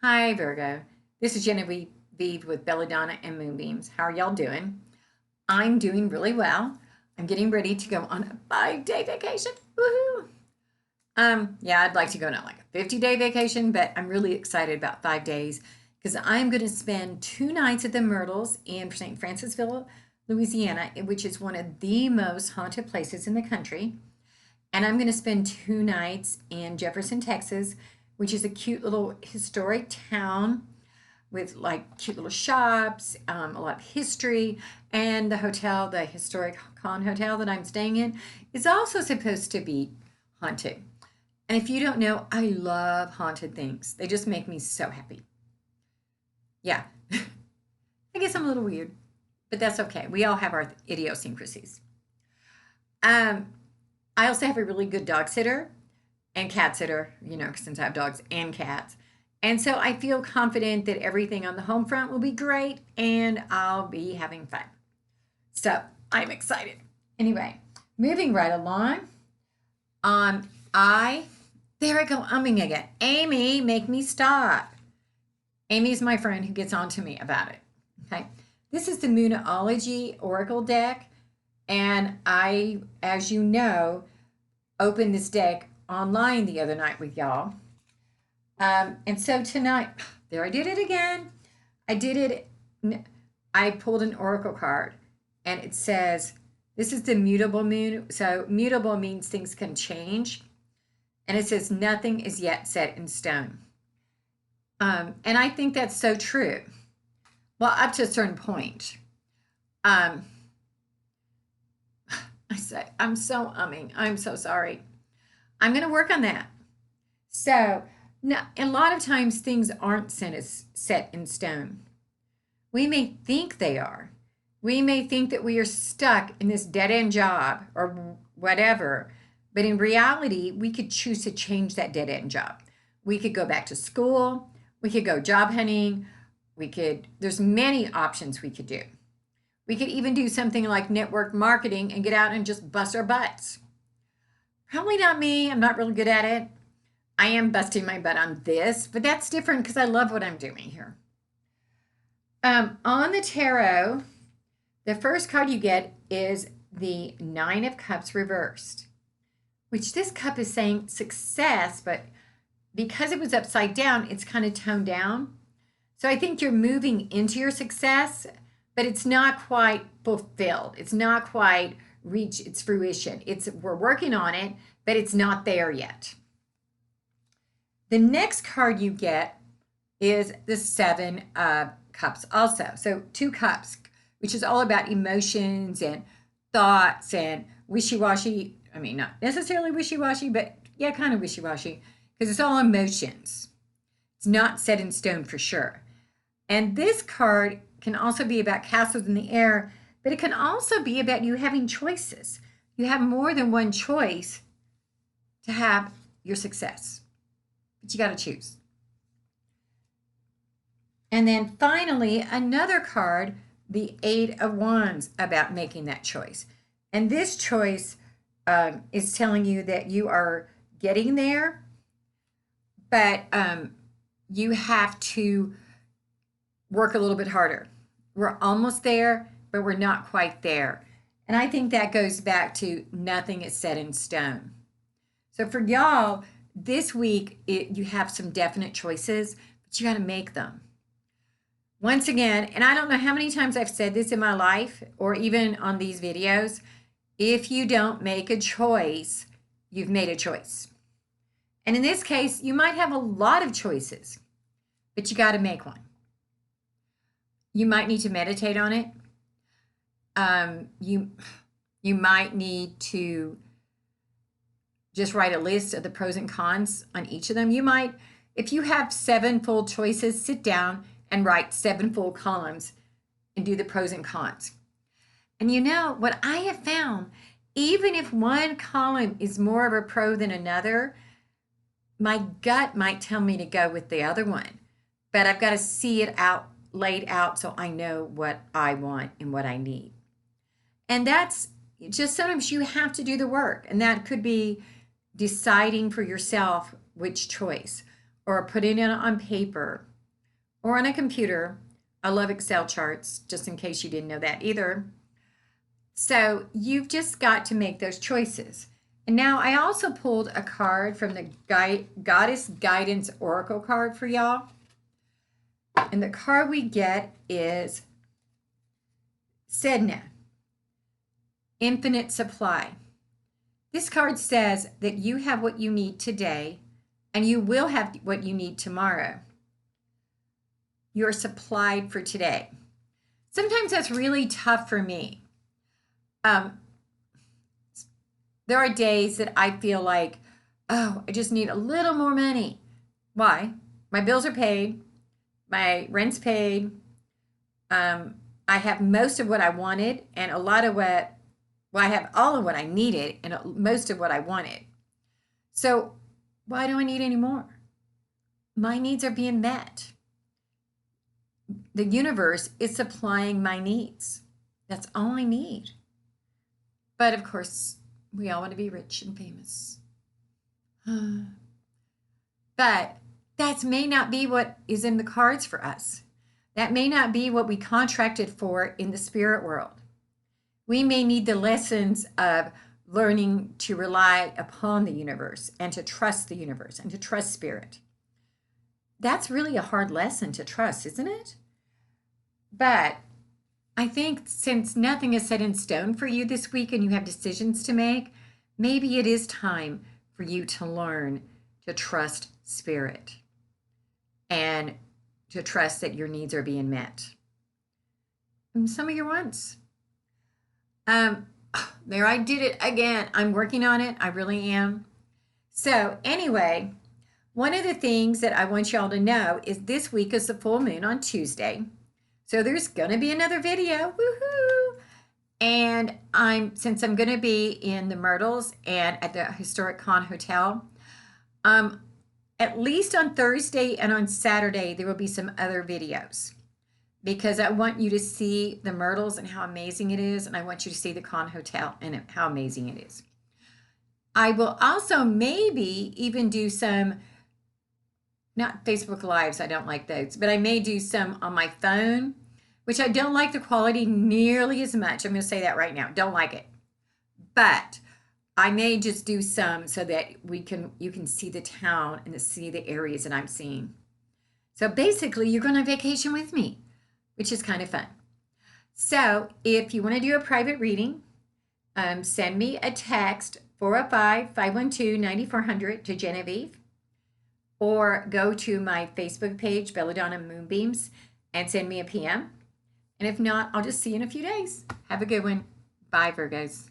Hi, Virgo. This is Genevieve with Belladonna and Moonbeams. How are y'all doing? I'm doing really well. I'm getting ready to go on a 5-day vacation. Woohoo! Yeah, I'd like to go on like a 50-day vacation, but I'm really excited about 5 days because I'm going to spend 2 nights at the Myrtles in St. Francisville, Louisiana, which is one of the most haunted places in the country. And I'm going to spend 2 nights in Jefferson, Texas, which is a cute little historic town with like cute little shops, a lot of history. And the hotel, the historic Con Hotel that I'm staying in, is also supposed to be haunted. And if you don't know, I love haunted things. They just make me so happy. Yeah, I guess I'm a little weird, but that's okay. We all have our idiosyncrasies. Um, I also have a really good dog sitter and cat sitter, since I have dogs and cats. And so I feel confident that everything on the home front will be great and I'll be having fun. So I'm excited. Anyway, moving right along. Um, I, there I go, umming again. Amy, make me stop. Amy's my friend who gets on to me about it. Okay. This is the Moonology Oracle deck. And I, as you know, opened this deck online the other night with y'all. And so tonight, there I did it again. I did it. I pulled an oracle card and it says, this is the mutable moon. So mutable means things can change. And it says, nothing is yet set in stone. And I think that's so true. Well, up to a certain point. I say, I'm so umming. I'm so sorry. I'm going to work on that. So, now, a lot of times things aren't set in stone. We may think they are. We may think that we are stuck in this dead end job or whatever, but in reality, we could choose to change that dead end job. We could go back to school. We could go job hunting. There's many options we could do. We could even do something like network marketing and get out and just bust our butts. Probably not me. I'm not really good at it. I am busting my butt on this, but that's different because I love what I'm doing here. On the tarot, the first card you get is the Nine of Cups reversed, which this cup is saying success, but because it was upside down, it's kind of toned down. So I think you're moving into your success, but it's not quite fulfilled. It's not quite reached its fruition. We're working on it, but it's not there yet. The next card you get is the Seven of Cups also. So 2 cups, which is all about emotions and thoughts and wishy-washy. I mean, not necessarily wishy-washy, but yeah, kind of wishy-washy because it's all emotions. It's not set in stone for sure. And this card can also be about castles in the air, but it can also be about you having choices. You have more than one choice to have your success, but you got to choose. And then finally, another card, the Eight of Wands, about making that choice. And this choice is telling you that you are getting there, but you have to work a little bit harder. We're almost there, but we're not quite there. And I think that goes back to nothing is set in stone. So for y'all, this week, you have some definite choices, but you got to make them. Once again, and I don't know how many times I've said this in my life or even on these videos, if you don't make a choice, you've made a choice. And in this case, you might have a lot of choices, but you got to make one. You might need to meditate on it. You might need to just write a list of the pros and cons on each of them. You might, if you have 7 full choices, sit down and write 7 full columns and do the pros and cons. And you know what I have found, even if one column is more of a pro than another, my gut might tell me to go with the other one, but I've got to see it out, laid out, so I know what I want and what I need. And that's just sometimes you have to do the work, and that could be deciding for yourself which choice, or putting it on paper or on a computer. I love Excel charts, just in case you didn't know that either. So you've just got to make those choices. And now I also pulled a card from the Goddess Guidance Oracle card for y'all. And the card we get is Sedna, Infinite Supply. This card says that you have what you need today and you will have what you need tomorrow. You're supplied for today. Sometimes that's really tough for me. There are days that I feel like, oh, I just need a little more money. Why? My bills are paid. My rent's paid. I have most of what I wanted and a lot of what, well, I have all of what I needed and most of what I wanted. So why do I need any more? My needs are being met. The universe is supplying my needs. That's all I need. But of course, we all want to be rich and famous. But that may not be what is in the cards for us. That may not be what we contracted for in the spirit world. We may need the lessons of learning to rely upon the universe and to trust the universe and to trust spirit. That's really a hard lesson to trust, isn't it? But I think since nothing is set in stone for you this week and you have decisions to make, maybe it is time for you to learn to trust spirit and to trust that your needs are being met. And some of your wants. There, I did it again. I'm working on it. I really am. So anyway, one of the things that I want y'all to know is this week is the full moon on Tuesday. So there's going to be another video. Woohoo! And since I'm going to be in the Myrtles and at the Historic Con Hotel, at least on Thursday and on Saturday, there will be some other videos because I want you to see the Myrtles and how amazing it is. And I want you to see the Con Hotel and how amazing it is. I will also maybe even do some, not Facebook Lives, I don't like those, but I may do some on my phone, which I don't like the quality nearly as much. I'm going to say that right now. Don't like it. But I may just do some so that you can see the town and see the areas that I'm seeing. So basically, you're going on vacation with me, which is kind of fun. So if you want to do a private reading, send me a text 405-512-9400 to Genevieve, or go to my Facebook page, Belladonna Moonbeams, and send me a PM. And if not, I'll just see you in a few days. Have a good one. Bye, Virgos.